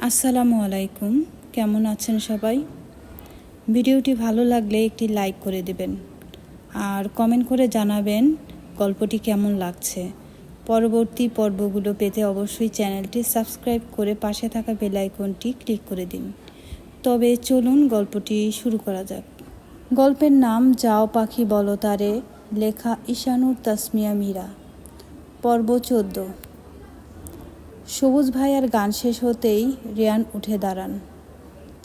আসসালামু আলাইকুম, কেমন আছেন সবাই? ভিডিওটি ভালো লাগলে একটি লাইক করে দেবেন আর কমেন্ট করে জানাবেন গল্পটি কেমন লাগছে। পরবর্তী পর্বগুলো পেতে অবশ্যই চ্যানেলটি সাবস্ক্রাইব করে পাশে থাকা বেল আইকনটি ক্লিক করে দিন। তবে চলুন গল্পটি শুরু করা যাক। গল্পের নাম যাও পাখি বলো তারে, লেখা ঈশানুর তাসমিয়া মীরা। পর্ব 14। সবুজ ভাইয়ার গান শেষ হতেই রেয়ান উঠে দাঁড়ান।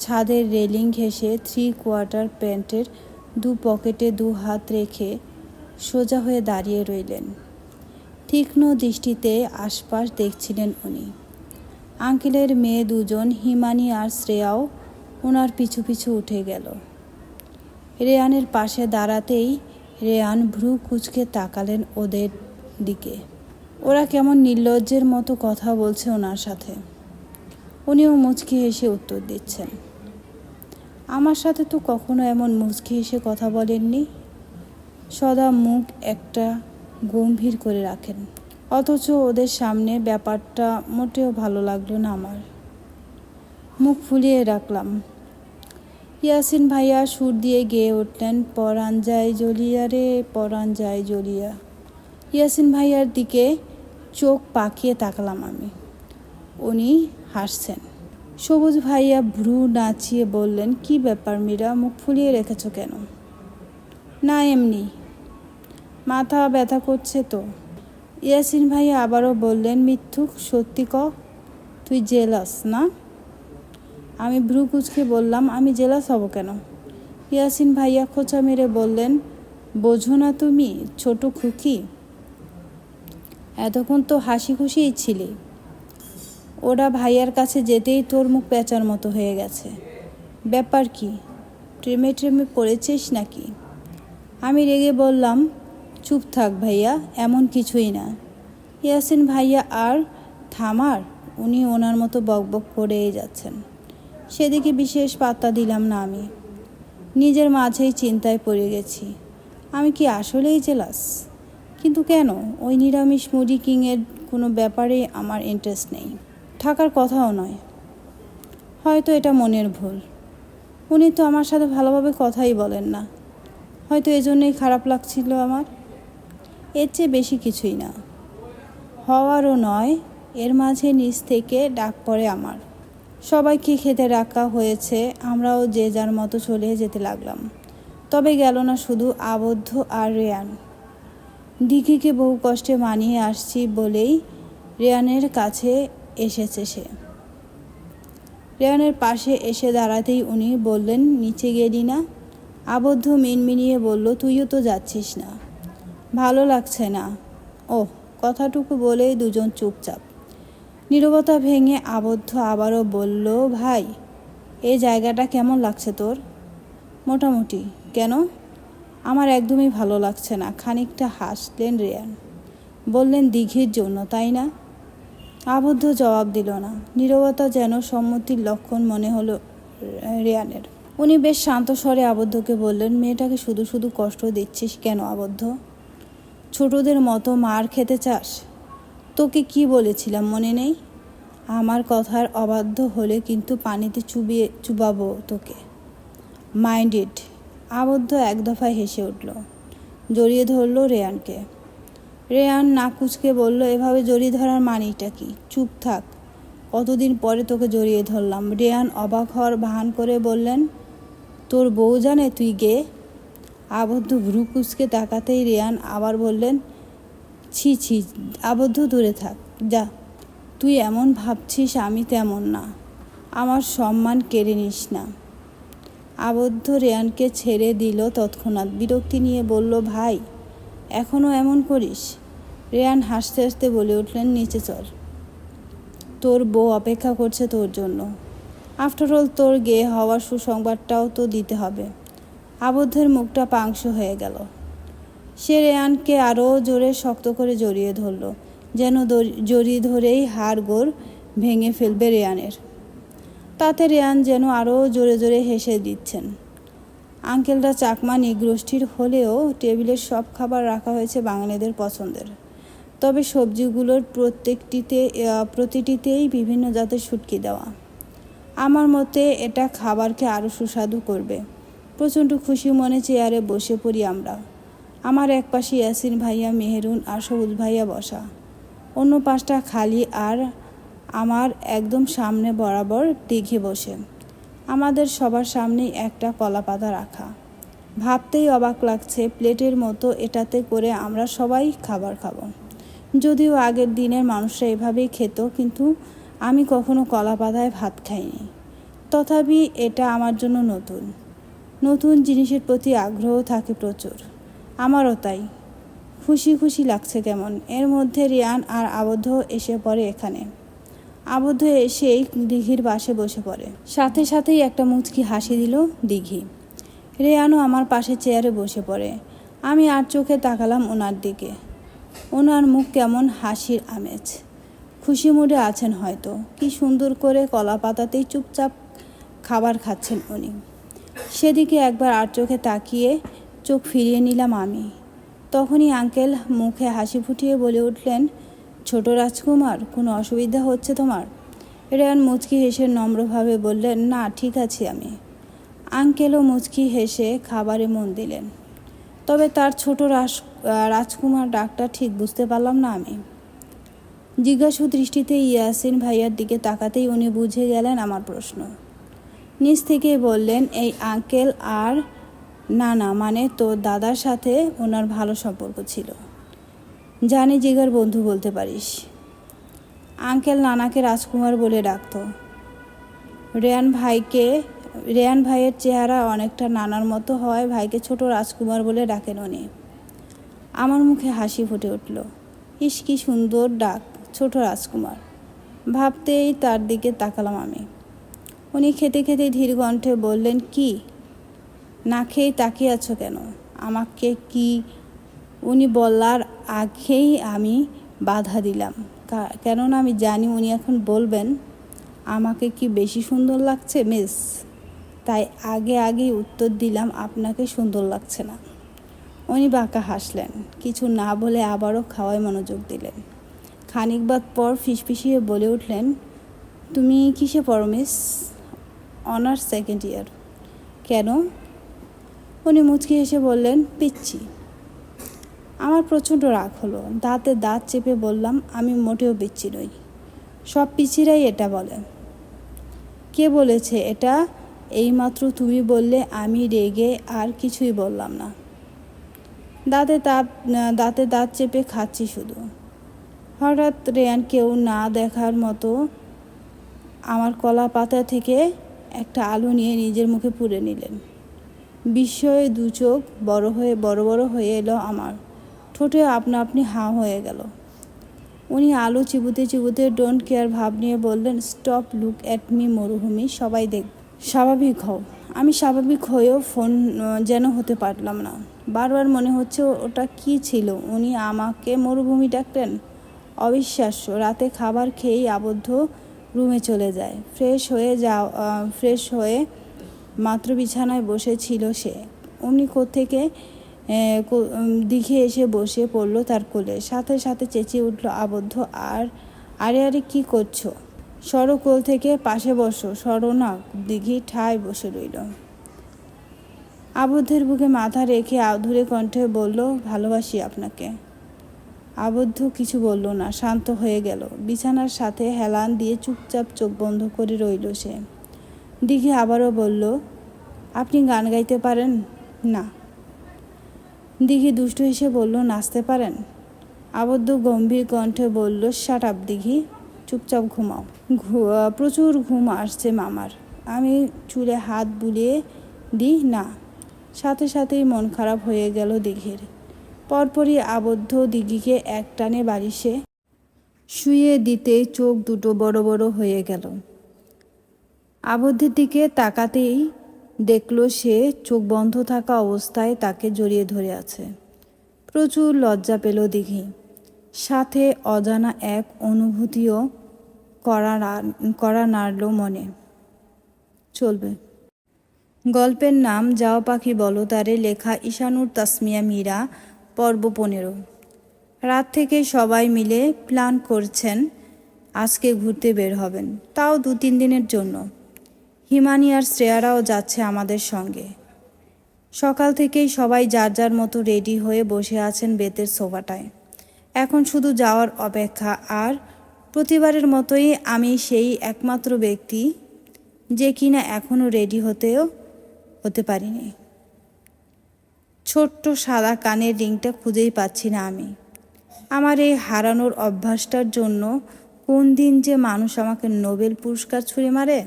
ছাদের রেলিং ঘেঁষে 3/4 প্যান্টের দু পকেটে 2 হাত রেখে সোজা হয়ে দাঁড়িয়ে রইলেন। তীক্ষ্ণ দৃষ্টিতে আশপাশ দেখছিলেন উনি। আঙ্কেলের মেয়ে দুজন, হিমানি আর শ্রেয়াও ওনার পিছু পিছু উঠে গেল। রেয়ানের পাশে দাঁড়াতেই রেয়ান ভ্রু কুঁচকে তাকালেন ওদের দিকে। ওরা কেমন নির্লজ্জের মতো কথা বলছে ওনার সাথে। উনিও মুচকি হেসে উত্তর দিচ্ছেন, আমার সাথে তো কখনো এমন মুচকি হেসে কথা বলেননি। সদা মুখ একটা গম্ভীর করে রাখেন, অথচ ওদের সামনে ব্যাপারটা মোটেও ভালো লাগলো না আমার। মুখ ফুলিয়ে রাখলাম। ইয়াসিন ভাইয়া সুর দিয়ে গেয়ে উঠলেন, পরাণ যায় জ্বলিয়া রে, পরাণ যায় জ্বলিয়া। ইয়াসিন ভাইয়ার দিকে চোখ পাকিয়ে তাকালাম আমি। উনি হাসছেন। সবুজ ভাইয়া ভ্রু নাচিয়ে বললেন, কি ব্যাপার মীরা, মুখ ফুলিয়ে রেখেছ কেন? না এমনি, মাথা ব্যথা করছে তো। ইয়াসিন ভাইয়া আবারও বললেন, মিথ্যুক, সত্যি ক, তুই জেলাস না? আমি ভ্রু কুঁচকে বললাম, আমি জেলাস হব কেন? ইয়াসিন ভাইয়া খোঁচা মেরে বললেন, বোঝো না তুমি ছোট খুকি, এতক্ষণ তো হাসি খুশিই ছিলি, ওরা ভাইয়ার কাছে যেতেই তোর মুখ পেঁচার মতো হয়ে গেছে। ব্যাপার কি, ট্রেমে ট্রেমে পড়েছিস নাকি? আমি রেগে বললাম, চুপ থাক ভাইয়া, এমন কিছুই না। ইয়াসিন ভাইয়া আর থামার, উনি ওনার মতো বকবক করেই যাচ্ছেন। সেদিকে বিশেষ পাত্তা দিলাম না আমি। নিজের মাঝেই চিন্তায় পড়ে গেছি, আমি কি আসলেই জেলাস? কিন্তু কেন? ওই নিরামিষ মুড়ি কিংয়ের কোনো ব্যাপারে আমার ইন্টারেস্ট নেই, থাকার কথাও নয়। হয়তো এটা মনের ভুল। উনি তো আমার সাথে ভালোভাবে কথাই বলেন না, হয়তো এজন্যই খারাপ লাগছিল আমার। এর চেয়ে বেশি কিছুই না, হওয়ারও নয়। এর মাঝে নিচ থেকে ডাক পড়ে আমার। সবাইকে খেতে রাখা হয়েছে, আমরাও যে যার মতো চলে যেতে লাগলাম। তবে গেল না শুধু আবদ্ধ আর রেয়ান। দিঘিকে বহু কষ্টে মানিয়ে আসছি বলেই রেয়ানের কাছে এসেছে সে। রেয়ানের পাশে এসে দাঁড়াতেই উনি বললেন, নিচে গেলি না? আবদ্ধ মিনমিনিয়ে বলল, তুইও তো যাচ্ছিস না? ভালো লাগছে না। ওহ, কথাটুকু বলেই দুজন চুপচাপ। নীরবতা ভেঙে আবদ্ধ আবারও বলল, ভাই এই জায়গাটা কেমন লাগছে তোর? মোটামুটি। কেন? আমার একদমই ভালো লাগছে না। খানিকটা হাসলেন রেয়ান, বললেন, দিঘির জন্য তাই না? আবদ্ধ জবাব দিল না। নীরবতা যেন সম্মতির লক্ষণ মনে হলো রেয়ানের। উনি বেশ শান্ত স্বরে আবদ্ধকে বললেন, মেয়েটাকে শুধু শুধু কষ্ট দিচ্ছিস কেন আবদ্ধ? ছোটদের মতো মার খেতে চাস? তোকে কি বলেছিলাম মনে নেই? আমার কথার অবাধ্য হলে কিন্তু পানিতে চুবাবো তোকে। Mind it. আবদ্ধ এক দফায় হেসে উঠল, জড়িয়ে ধরল রেয়ানকে। রেয়ান নাকুচকে বলল, এভাবে জড়িয়ে ধরার মানেটা কি? চুপ থাক, কতদিন পরে তোকে জড়িয়ে ধরলাম। রেয়ান অবাক হওয়ার ভান করে বললেন, তোর বউ জানে তুই গে? আবদ্ধ ভ্রু কুচকে তাকাতেই রেয়ান আবার বললেন, ছি ছি, আবদ্ধ দূরে থাক, যা। তুই এমন ভাবছিস আমি তেমন না, আমার সম্মান কেড়ে নিস না। আবদ্ধ রেয়ানকে ছেড়ে দিল তৎক্ষণাৎ। বিরক্তি নিয়ে বলল, ভাই এখনও এমন করিস? রেয়ান হাসতে হাসতে বলে উঠলেন, নিচে চল, তোর বউ অপেক্ষা করছে তোর জন্য। আফটারঅল তোর গে হওয়ার সুসংবাদটাও তো দিতে হবে। আবদ্ধের মুখটা পাংশ হয়ে গেল। সে রেয়ানকে আরও জোরে শক্ত করে জড়িয়ে ধরল, যেন জড়িয়ে ধরেই হাড়গোড় ভেঙে ফেলবে রেয়ানের। তাতে রেয়ান যেন আরও জোরে জোরে হেসে দিচ্ছেন। আঙ্কেলরা চাকমা নিগোষ্ঠীর হলেও টেবিলের সব খাবার রাখা হয়েছে বাঙালিদের পছন্দের। তবে সবজিগুলোর প্রতিটিতেই বিভিন্ন জাতের শুটকি দেওয়া। আমার মতে এটা খাবারকে আরও সুস্বাদু করবে। প্রচণ্ড খুশি মনে চেয়ারে বসে পড়ি আমরা। আমার এক পাশে ইয়াসিন ভাইয়া, মেহেরুন আর সবুজ ভাইয়া বসা, অন্য পাশটা খালি, আর আমার একদম সামনে বরাবর দিঘি বসে। আমাদের সবার সামনেই একটা কলা পাতা রাখা। ভাবতেই অবাক লাগছে, প্লেটের মতো এটাতে করে আমরা সবাই খাবার খাবো। যদিও আগের দিনের মানুষরা এভাবেই খেত, কিন্তু আমি কখনো কলা পাতায় ভাত খাইনি। তথাপি এটা আমার জন্য নতুন। নতুন জিনিসের প্রতি আগ্রহ থাকে প্রচুর। আমারও তাই। খুশি খুশি লাগছে কেমন। এর মধ্যে রিয়ান আর আবদ্ধ এসে পড়ে এখানে। আবদ্ধ এসেই দিঘির পাশে বসে পড়ে। সাথে সাথেই একটা মুচকি হাসি দিল দিঘি। রেয়ানও আমার পাশে চেয়ারে বসে পড়ে। আমি আর চোখে তাকালাম ওনার দিকে। ওনার মুখ কেমন হাসির আমেজ। খুশি মুডে আছেন হয়তো। কি সুন্দর করে কলা পাতাতেই চুপচাপ খাবার খাচ্ছেন উনি। সেদিকে একবার আর চোখে তাকিয়ে চোখ ফিরিয়ে নিলাম আমি। তখনই আঙ্কেল মুখে হাসি ফুটিয়ে বলে উঠলেন, ছোট রাজকুমার, কোনো অসুবিধা হচ্ছে তোমার? রেয়ান মুচকি হেসে নম্রভাবে বললেন, না, ঠিক আছি আমি। আঙ্কেলও মুচকি হেসে খাবারে মন দিলেন। তবে তার ছোট রাজকুমার ডাকটা ঠিক বুঝতে পারলাম না আমি। জিজ্ঞাসু দৃষ্টিতে ইয়াসিন ভাইয়ার দিকে তাকাতেই উনি বুঝে গেলেন আমার প্রশ্ন। নিজ থেকেই বললেন, এই আঙ্কেল আর নানা মানে তোর দাদার সাথে ওনার ভালো সম্পর্ক ছিল। জানি জিগার বন্ধু বলতে পারিস। আঙ্কেল নানাকে রাজকুমার বলে ডাকত। রেয়ান ভাইয়ের চেহারা অনেকটা নানার মতো হয়, ভাইকে ছোট রাজকুমার বলে ডাকেন উনি। আমার মুখে হাসি ফুটে উঠল। ইস, কি সুন্দর ডাক, ছোট রাজকুমার। ভাবতেই তার দিকে তাকালাম আমি। উনি খেতে খেতে ধীর কণ্ঠে বললেন, কি না খেয়ে তাকিয়ে আছো কেন? আমাকে কি? উনি বলার আগেই আমি বাধা দিলাম, কেননা আমি জানি উনি এখন বলবেন আমাকে কি বেশি সুন্দর লাগছে মিস। তাই আগেই উত্তর দিলাম, আপনাকে সুন্দর লাগছে না। উনি বাঁকা হাসলেন, কিছু না বলে আবারও খাওয়ায় মনোযোগ দিলেন। খানিক বাদ পর ফিসফিসিয়ে বলে উঠলেন, তুমি কিসে পড়ো মিস? Honours second year. কেন? উনি মুচকি হেসে বললেন, পিচ্ছি। আমার প্রচণ্ড রাগ হলো। দাঁতে দাঁত চেপে বললাম, আমি মোটেও পিচ্ছি নই। সব পিচ্ছিরাই এটা বলে। কে বলেছে এটা? এইমাত্র তুমি বললে। আমি রেগে আর কিছুই বললাম না। দাঁতে দাঁত চেপে খাচ্ছি শুধু। হঠাৎ রেয়ান কেউ না দেখার মতো আমার কলা পাতা থেকে একটা আলু নিয়ে নিজের মুখে পুরে নিলেন। বিস্ময়ে দু চোখ বড় বড় হয়ে এলো আমার। ঠোঁটে আপনা আপনি হাঁ হয়ে গেল। উনি আলু চিবুতে চিবুতে ডোন্ট কেয়ার ভাব নিয়ে বললেন, স্টপ লুক অ্যাট মি মরুভূমি, সবাই দেখ, স্বাভাবিক হও। আমি স্বাভাবিক হয়েও ফোন যেন হতে পারলাম না। বারবার মনে হচ্ছে ওটা কি ছিল। উনি আমাকে মরুভূমি ডাকলেন। অবিশ্বাস্য। রাতে খাবার খেয়েই আবদ্ধ রুমে চলে যায়। ফ্রেশ হয়ে মাত্র বিছানায় বসেছিল সে, অমনি কোত্থেকে দিঘে এসে বসে পড়ল তার কোলে। সাথে সাথে চেঁচিয়ে উঠল, আবদ্ধ, আরে কি করছো? সরো কোল থেকে, পাশে বসো। সরো না। দিঘি ঠায় বসে রইল। আবদ্ধের বুকে মাথা রেখে আধুরে কণ্ঠে বলল, ভালোবাসি আপনাকে। আবদ্ধ কিছু বলল না, শান্ত হয়ে গেল। বিছানার সাথে হেলান দিয়ে চুপচাপ চোখ বন্ধ করে রইল সে। দিঘি আবারও বলল, আপনি গান গাইতে পারেন? না। দিঘি দুষ্টু হেসে বলল, নাচতে পারেন? আবদ্ধ গম্ভীর কণ্ঠে বলল, শাট আপ দিঘি, চুপচাপ ঘুমাও। প্রচুর ঘুম আসছে মামার। আমি চুলে হাত বুলিয়ে দিই। না। সাথে সাথেই মন খারাপ হয়ে গেল দিঘির। পরপরই আবদ্ধ দিঘিকে এক টানে বালিশে শুইয়ে দিতে চোখ দুটো বড় বড় হয়ে গেল। আবদ্ধের দিকে তাকাতেই দেখল সে চোখ বন্ধ থাকা অবস্থায় তাকে জড়িয়ে ধরে আছে। প্রচুর লজ্জা পেল দিঘি। সাথে অজানা এক অনুভূতিও করা নাড়ল মনে। চলবে। গল্পের নাম যাও পাখি বলো তারে, লেখা ঈশানুর তাসমিয়া মীরা, পর্ব 15। রাত থেকে সবাই মিলে প্ল্যান করছেন আজকে ঘুরতে বের হবেন, তাও 2-3 দিনের জন্য। হিমানি আর শ্রেয়ারাও যাচ্ছে আমাদের সঙ্গে। সকাল থেকেই সবাই যার যার মতো রেডি হয়ে বসে আছেন বেতের সোফাটায়। এখন শুধু যাওয়ার অপেক্ষা। আর প্রতিবারের মতোই আমি সেই একমাত্র ব্যক্তি যে কিনা এখনও রেডি হতে পারিনি। ছোট্ট সাদা কানের রিংটা খুঁজেই পাচ্ছি না আমি। আমার এই হারানোর অভ্যাসটার জন্য কোন দিন যে মানুষ আমাকে নোবেল পুরস্কার ছুঁড়ে মারে।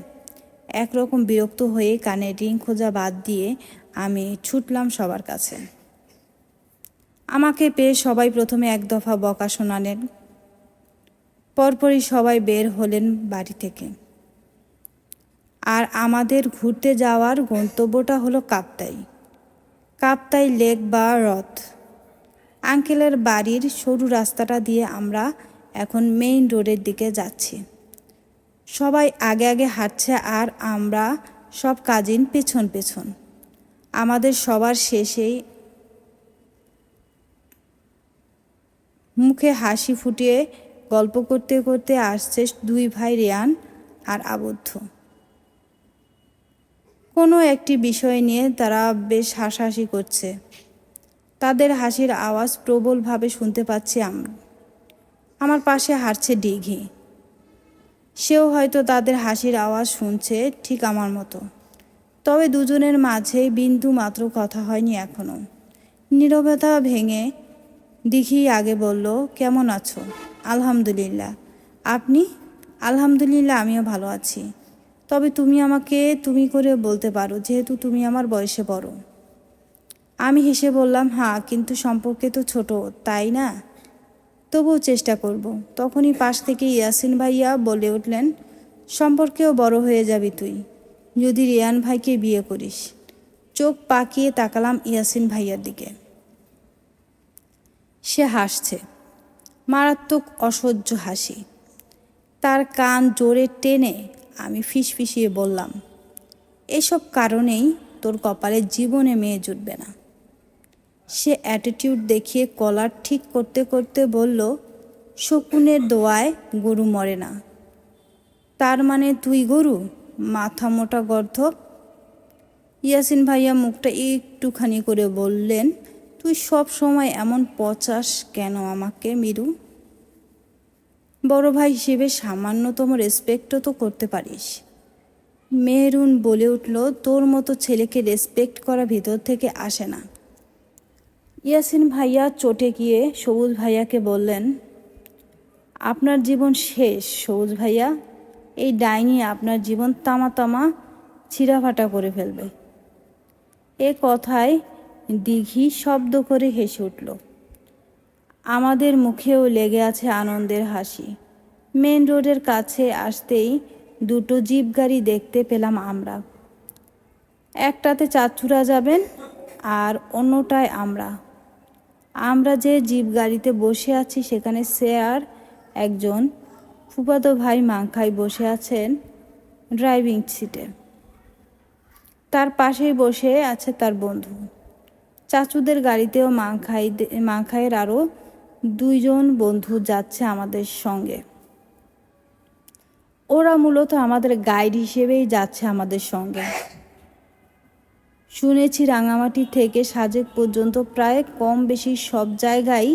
একরকম বিরক্ত হয়ে কানের রিং খোঁজা বাদ দিয়ে আমি ছুটলাম সবার কাছে। আমাকে পেয়ে সবাই প্রথমে এক দফা বকা শোনালেন। পরপরই সবাই বের হলেন বাড়ি থেকে। আর আমাদের ঘুরতে যাওয়ার গন্তব্যটা হলো কাপ্তাই লেক বা হ্রদ। আঙ্কেলের বাড়ির সরু রাস্তাটা দিয়ে আমরা এখন মেইন রোডের দিকে যাচ্ছি। সবাই আগে আগে হাঁটছে আর আমরা সব কাজিন পেছন পেছন। আমাদের সবার শেষেই মুখে হাসি ফুটিয়ে গল্প করতে করতে আসছে দুই ভাই রেয়ান আর আবদ্ধ। কোনো একটি বিষয় নিয়ে তারা বেশ হাসাহাসি করছে। তাদের হাসির আওয়াজ প্রবলভাবে শুনতে পাচ্ছি আমরা। আমার পাশে হাঁটছে ডিঘি। সেও হয়তো তাদের হাসির আওয়াজ শুনছে ঠিক আমার মতো। তবে দুজনের মাঝে বিন্দু মাত্র কথা হয়নি এখনো। নীরবতা ভেঙে দিঘি আগে বলল, কেমন আছো? আলহামদুলিল্লাহ। আপনি? আলহামদুলিল্লাহ, আমিও ভালো আছি। তবে তুমি আমাকে তুমি করে বলতে পারো, যেহেতু তুমি আমার বয়সে বড়। আমি হেসে বললাম, হ্যাঁ, কিন্তু সম্পর্কে তো ছোট, তাই না? তবুও চেষ্টা করব। তখনই পাশ থেকে ইয়াসিন ভাইয়া বলে উঠলেন, সম্পর্কেও বড় হয়ে যাবি তুই যদি রেয়ান ভাইকে বিয়ে করিস। চোখ পাকিয়ে তাকালাম ইয়াসিন ভাইয়ার দিকে। সে হাসছে, মারাত্মক অসহ্য হাসি। তার কান জোরে টেনে আমি ফিসফিসিয়ে বললাম, এসব কারণেই তোর কপালে জীবনে মেয়ে জুটবে না। সে অ্যাটিটিউড দেখিয়ে কলার ঠিক করতে করতে বলল, শকুনের দোয়ায় গরু মরে না। তার মানে তুই গরু? মাথা মোটা গর্ধব। ইয়াসিন ভাইয়া মুখটা একটুখানি করে বললেন, তুই সব সময় এমন পচাস কেন আমাকে মিরু? বড় ভাই হিসেবে সামান্যতম রেসপেক্টও তো করতে পারিস। মেহরুন বলে উঠল, তোর মতো ছেলেকে রেসপেক্ট করা ভিতর থেকে আসে না। ইয়াসিন ভাইয়া চটে গিয়ে সবুজ ভাইয়াকে বললেন, আপনার জীবন শেষ সবুজ ভাইয়া। এই ডাইনি আপনার জীবন তামা ছিঁড়াফাটা করে ফেলবে। এ কথায় দিঘি শব্দ করে হেসে উঠল। আমাদের মুখেও লেগে আছে আনন্দের হাসি। মেন রোডের কাছে আসতেই দুটো জিপ গাড়ি দেখতে পেলাম আমরা। একটাতে চাচুরা যাবেন আর অন্যটায় আমরা যে জিপ গাড়িতে বসে আছি সেখানে শ্রেয়ার একজন ফুফাতো ভাই মাংখাই বসে আছেন ড্রাইভিং সিটে। তার পাশেই বসে আছে তার বন্ধু। চাচুদের গাড়িতেও মাংখাইয়ের আরও দুইজন বন্ধু যাচ্ছে আমাদের সঙ্গে। ওরা মূলত আমাদের গাইড হিসেবেই যাচ্ছে আমাদের সঙ্গে। শুনেছি রাঙামাটি থেকে সাজেক পর্যন্ত প্রায় কম বেশি সব জায়গায়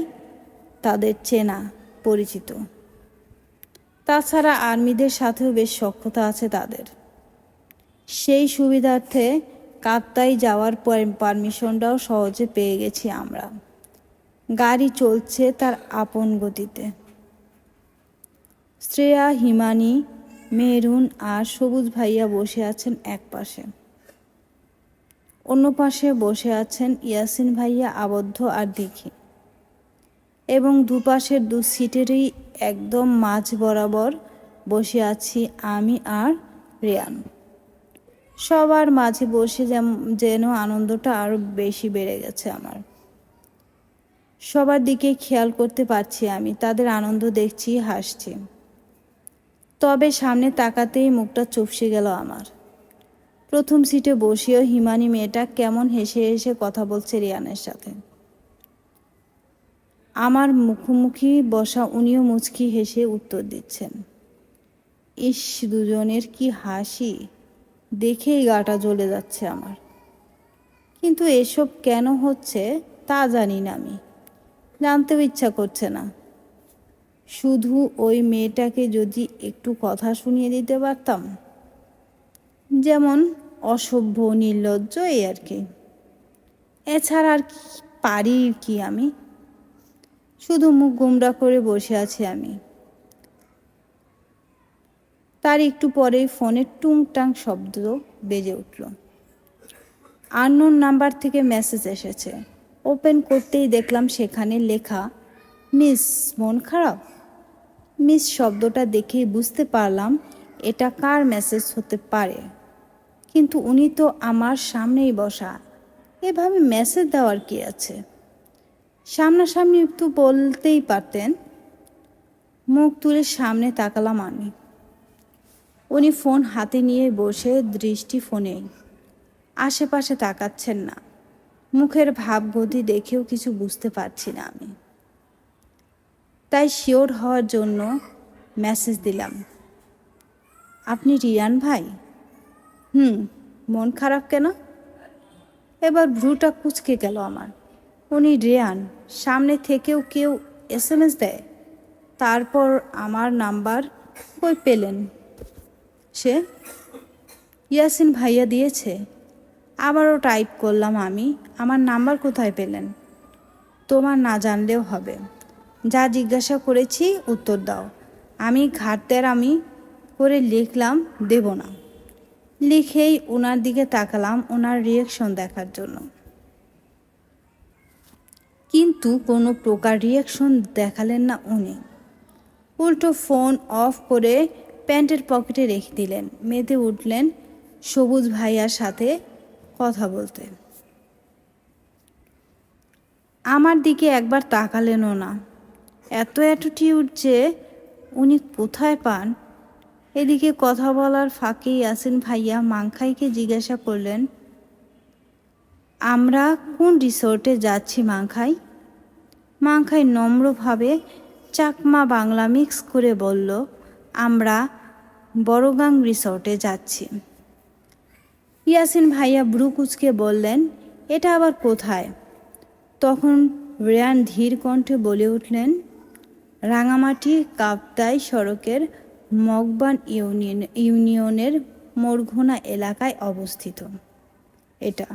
তাদের চেনা পরিচিত। তাছাড়া আর্মিদের সাথেও বেশ সখ্যতা আছে তাদের। সেই সুবিধার্থে কাপ্তাই যাওয়ার পারমিশনটাও সহজে পেয়ে গেছি আমরা। গাড়ি চলছে তার আপন গতিতে। শ্রেয়া, হিমানি, মেহরুন আর সবুজ ভাইয়া বসে আছেন এক পাশে। অন্য পাশে বসে আছেন ইয়াসিন ভাইয়া, আবদ্ধ আর দিঘি। এবং দুপাশের দু সিটেরই একদম মাঝ বরাবর বসে আছি আমি আর রেয়ান। সবার মাঝে বসে যেন আনন্দটা আরও বেশি বেড়ে গেছে আমার। সবার দিকে খেয়াল করতে পারছি আমি, তাদের আনন্দ দেখছি, হাসছি। তবে সামনে তাকাতেই মুখটা চুপসে গেল আমার। প্রথম সিটে বসেও হিমানি মেয়েটা কেমন হেসে হেসে কথা বলছে রিয়ানের সাথে। আমার মুখোমুখি বসা উনিও মুচকি হেসে উত্তর দিচ্ছেন। ইস, দুজনের কি হাসি! দেখেই গাটা জ্বলে যাচ্ছে আমার। কিন্তু এসব কেন হচ্ছে তা জানি না, আমি জানতেও ইচ্ছা করছে না। শুধু ওই মেয়েটাকে যদি একটু কথা শুনিয়ে দিতে পারতাম, যেমন অসভ্য নির্লজ্জ, এই আর কি। এছাড়া আর পারি কি আমি? শুধু মুখ গোমড়া করে বসে আছি আমি। তার একটু পরেই ফোনে টুংটাং শব্দ বেজে উঠল। আননোন নাম্বার থেকে মেসেজ এসেছে। ওপেন করতেই দেখলাম সেখানে লেখা, মিস, মন খারাপ। মিস শব্দটা দেখেই বুঝতে পারলাম এটা কার মেসেজ হতে পারে। কিন্তু উনি তো আমার সামনেই বসা, এভাবে মেসেজ দেওয়ার কি আছে? সামনাসামনি একটু বলতেই পারতেন। মুখ তুলে সামনে তাকালাম আমি। উনি ফোন হাতে নিয়ে বসে, দৃষ্টি ফোনেই, আশেপাশে তাকাচ্ছেন না। মুখের ভাবগতি দেখেও কিছু বুঝতে পারছি না আমি। তাই শিওর হওয়ার জন্য মেসেজ দিলাম, আপনি রিয়ান ভাই? মন খারাপ কেন? এবার ভ্রুটা কুঁচকে গেল আমার। উনি রিয়ান, সামনে থেকেও কেউ SMS দেয়? তারপর আমার নাম্বার কই পেলেন? সে ইয়াসিন ভাইয়া দিয়েছে। আবারও টাইপ করলাম আমি, আমার নাম্বার কোথায় পেলেন? তোমার না জানলেও হবে, যা জিজ্ঞাসা করেছি উত্তর দাও। আমি ঘাটতেরামি করে লিখলাম, দেব না। লিখেই ওনার দিকে তাকালাম ওনার রিয়াকশন দেখার জন্য, কিন্তু কোনো প্রকার রিয়াকশন দেখালেন না উনি। উল্টো ফোন অফ করে প্যান্টের পকেটে রেখে দিলেন। মেতে উঠলেন সবুজ ভাইয়ার সাথে কথা বলতে। আমার দিকে একবার তাকালেনও না। এত অ্যাটিটিউড যে উনি কোথায় পান? এদিকে কথা বলার ফাঁকে ইয়াসিন ভাইয়া মাংখাইকে জিজ্ঞাসা করলেন, আমরা কোন রিসোর্টে যাচ্ছি মাংখাই? মাংখাই নম্রভাবে চাকমা বাংলা মিক্স করে বলল, আমরা বড়গাং রিসোর্টে যাচ্ছি। ইয়াসিন ভাইয়া ভ্রু কুঁচকে বললেন, এটা আবার কোথায়? তখন রিয়ান ধীর কণ্ঠে বলে উঠলেন, রাঙামাটি কাপ্তাই সড়কের মগবান ইউনিয়নের মোরঘোনা এলাকায় অবস্থিত। এটা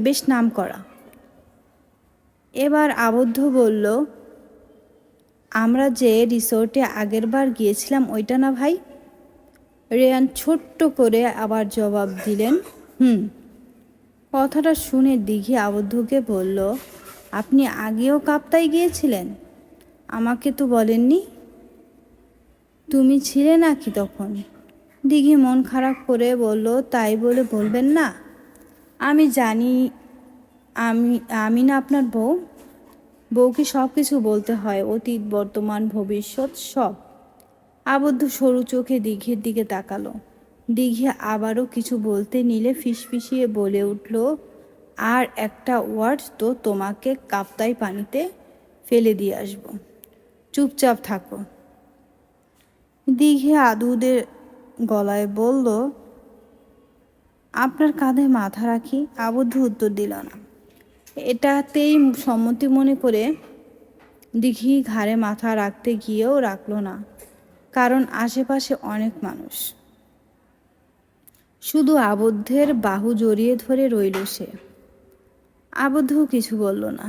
বেশ নাম করা। এবার আবদ্ধ বলল, আমরা যে রিসোর্টে আগেরবার গিয়েছিলাম ওইটা না ভাই? রেয়ান ছোট্ট করে আবার জবাব দিলেন, কথাটা শুনে দিঘি আবদ্ধকে বলল, আপনি আগেও কাপ্তাই গিয়েছিলেন? আমাকে তো বলেননি। তুমি ছিলে নাকি তখন? দিঘি মন খারাপ করে বলল, তাই বলে বলবেন না? আমি জানি, আমি না আপনার বউ? বউকে সব কিছু বলতে হয়, অতীত, বর্তমান, ভবিষ্যৎ সব। আবদ্ধ সরু চোখে দিঘির দিকে তাকালো। দিঘি আবারও কিছু বলতে নিলে ফিসফিসিয়ে বলে উঠল, আর একটা ওয়ার্ড তো তোমাকে কাপ্তাই পানিতে ফেলে দিয়ে আসবো, চুপচাপ থাকো। দিঘি আদুদের গলায় বলল, আপনার কাঁধে মাথা রাখি। আবদ্ধ উত্তর দিল না। এটাতেই সম্মতি মনে করে দিঘি ঘাড়ে মাথা রাখতে গিয়েও রাখল না, কারণ আশেপাশে অনেক মানুষ। শুধু আবদ্ধের বাহু জড়িয়ে ধরে রইল সে। আবদ্ধও কিছু বলল না।